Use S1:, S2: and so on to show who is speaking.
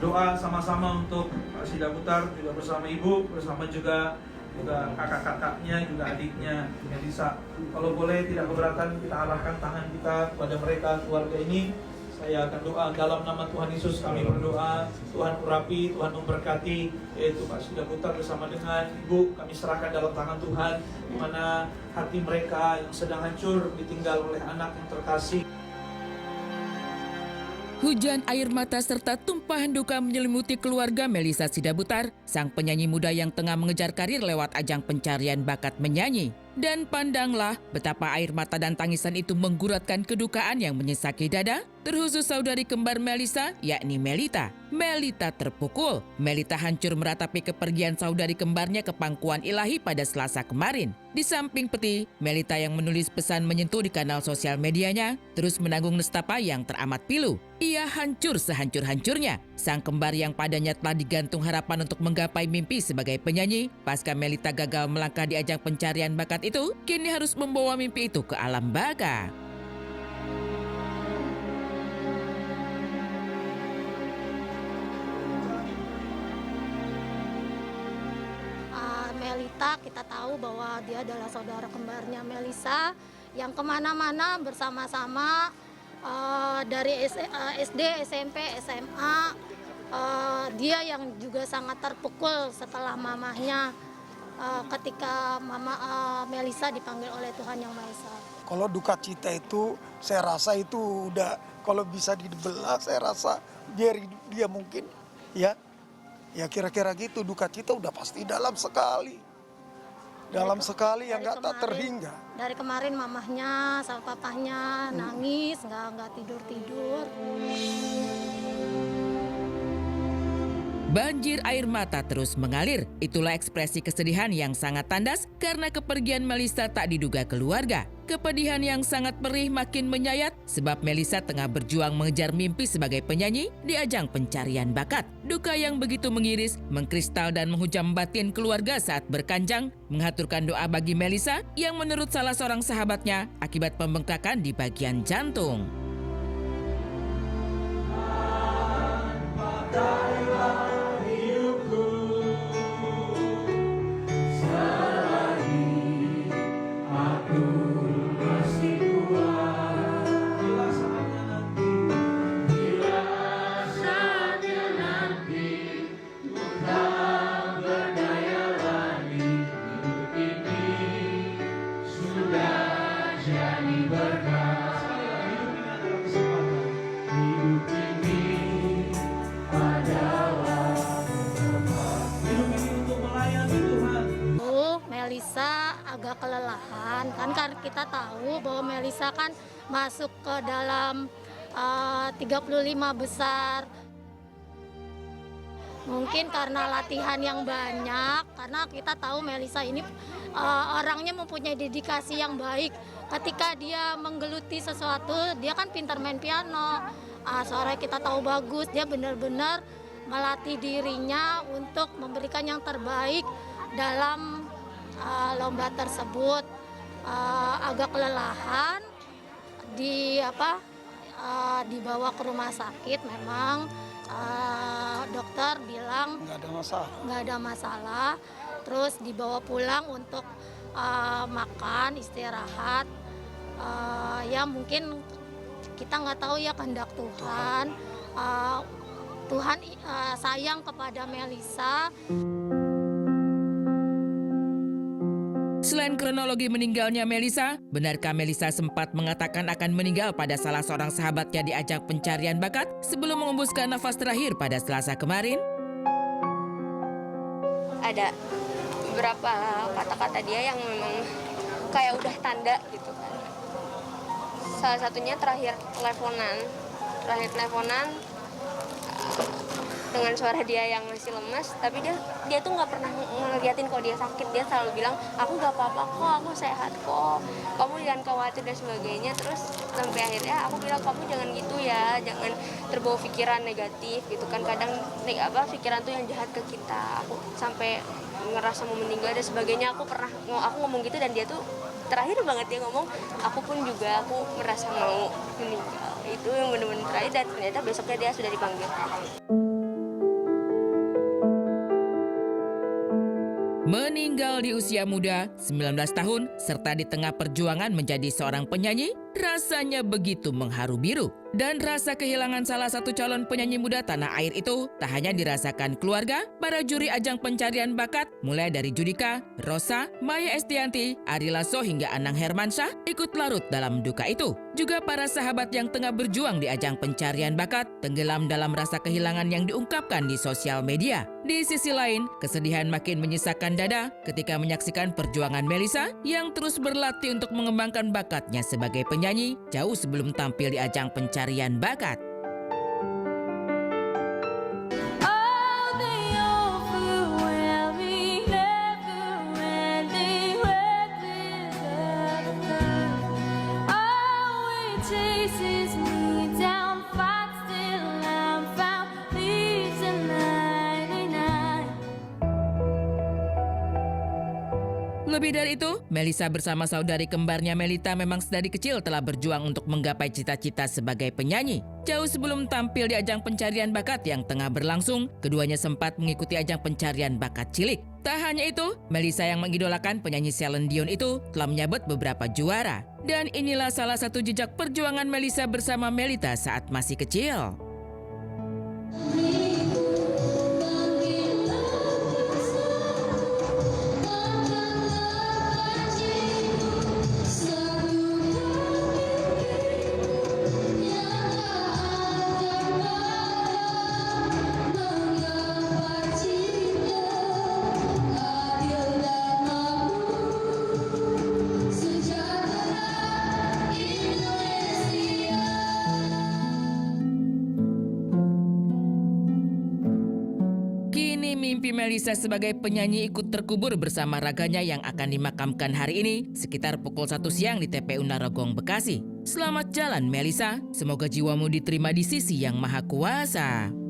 S1: doa sama-sama untuk Pak Sidabutar, juga bersama Ibu, bersama juga kakak-kakaknya, juga adiknya Melisa. Kalau boleh tidak keberatan, kita arahkan tangan kita kepada mereka, keluarga ini. Saya akan doa dalam nama Tuhan Yesus, kami berdoa, Tuhan urapi, Tuhan memberkati, yaitu Pak Sidabutar bersama dengan Ibu, kami serahkan dalam tangan Tuhan, di mana hati mereka yang sedang hancur ditinggal oleh anak yang terkasih.
S2: Hujan air mata serta tumpahan duka menyelimuti keluarga Melisa Sidabutar, sang penyanyi muda yang tengah mengejar karir lewat ajang pencarian bakat menyanyi. Dan pandanglah betapa air mata dan tangisan itu mengguratkan kedukaan yang menyesaki dada, terkhusus saudari kembar Melisa, yakni Melita. Melita terpukul. Melita hancur meratapi kepergian saudari kembarnya ke pangkuan ilahi pada Selasa kemarin. Di samping peti, Melita yang menulis pesan menyentuh di kanal sosial medianya, terus menanggung nestapa yang teramat pilu. Ia hancur sehancur-hancurnya. Sang kembar yang padanya telah digantung harapan untuk menggapai mimpi sebagai penyanyi, pasca Melita gagal melangkah di ajang pencarian bakat itu, kini harus membawa mimpi itu ke alam baka.
S3: Melita, kita tahu bahwa dia adalah saudara kembarnya Melisa yang kemana-mana bersama-sama dari SD, SMP, SMA. Dia yang juga sangat terpukul setelah mamahnya ketika mama Melisa dipanggil oleh Tuhan Yang Maha Esa.
S4: Kalau duka cita itu, saya rasa itu udah kalau bisa dibelah, saya rasa biar dia mungkin ya kira-kira gitu. Duka cita udah pasti dalam sekali yang nggak tak terhingga.
S3: Dari kemarin mamahnya sama papahnya nangis, nggak tidur.
S2: Banjir air mata terus mengalir. Itulah ekspresi kesedihan yang sangat tandas karena kepergian Melisa tak diduga keluarga. Kepedihan yang sangat perih makin menyayat sebab Melisa tengah berjuang mengejar mimpi sebagai penyanyi di ajang pencarian bakat. Duka yang begitu mengiris, mengkristal dan menghujam batin keluarga saat berkanjang mengaturkan doa bagi Melisa yang menurut salah seorang sahabatnya akibat pembengkakan di bagian jantung.
S3: Melisa agak kelelahan kan kita tahu bahwa Melisa kan masuk ke dalam 35 besar. Mungkin karena latihan yang banyak, karena kita tahu Melisa ini orangnya mempunyai dedikasi yang baik. Ketika dia menggeluti sesuatu, dia kan pintar main piano, suaranya kita tahu bagus, dia benar-benar melatih dirinya untuk memberikan yang terbaik dalam lomba tersebut. Agak kelelahan, dibawa ke rumah sakit, memang dokter bilang nggak ada masalah. Terus dibawa pulang untuk makan, istirahat. Ya mungkin kita nggak tahu ya kehendak Tuhan. Tuhan sayang kepada Melisa.
S2: Selain kronologi meninggalnya Melisa, benarkah Melisa sempat mengatakan akan meninggal pada salah seorang sahabatnya di ajang pencarian bakat sebelum mengembuskan nafas terakhir pada Selasa kemarin?
S5: Ada beberapa kata-kata dia yang memang kayak udah tanda gitu kan. Salah satunya terakhir teleponan dengan suara dia yang masih lemas, tapi dia tuh nggak pernah ngeliatin kalau dia sakit. Dia selalu bilang, aku nggak apa-apa kok, aku sehat kok, kamu jangan khawatir dan sebagainya. Terus sampai akhirnya aku bilang, kamu jangan gitu ya, jangan terbawa pikiran negatif gitu kan. Kadang pikiran tuh yang jahat ke kita. Aku sampai ngerasa mau meninggal dan sebagainya. Aku ngomong gitu, dan dia tuh terakhir banget dia ngomong, aku pun juga aku merasa mau meninggal. Itu yang benar-benar terakhir, dan ternyata besoknya dia sudah dipanggil.
S2: Meninggal di usia muda, 19 tahun, serta di tengah perjuangan menjadi seorang penyanyi, rasanya begitu mengharu biru. Dan rasa kehilangan salah satu calon penyanyi muda tanah air itu tak hanya dirasakan keluarga, para juri ajang pencarian bakat, mulai dari Judika, Rosa, Maya Estianti, Ari Lasso hingga Anang Hermansyah ikut larut dalam duka itu. Juga para sahabat yang tengah berjuang di ajang pencarian bakat, tenggelam dalam rasa kehilangan yang diungkapkan di sosial media. Di sisi lain, kesedihan makin menyisakan dada ketika menyaksikan perjuangan Melisa yang terus berlatih untuk mengembangkan bakatnya sebagai penyanyi jauh sebelum tampil di ajang pencarian bakat. Lebih dari itu, Melisa bersama saudari kembarnya Melita memang sedari kecil telah berjuang untuk menggapai cita-cita sebagai penyanyi. Jauh sebelum tampil di ajang pencarian bakat yang tengah berlangsung, keduanya sempat mengikuti ajang pencarian bakat cilik. Tak hanya itu, Melisa yang mengidolakan penyanyi Celine Dion itu telah menyabet beberapa juara. Dan inilah salah satu jejak perjuangan Melisa bersama Melita saat masih kecil. Mimpi Melisa sebagai penyanyi ikut terkubur bersama raganya yang akan dimakamkan hari ini sekitar pukul 1 siang di TPU Narogong, Bekasi. Selamat jalan Melisa, semoga jiwamu diterima di sisi Yang Maha Kuasa.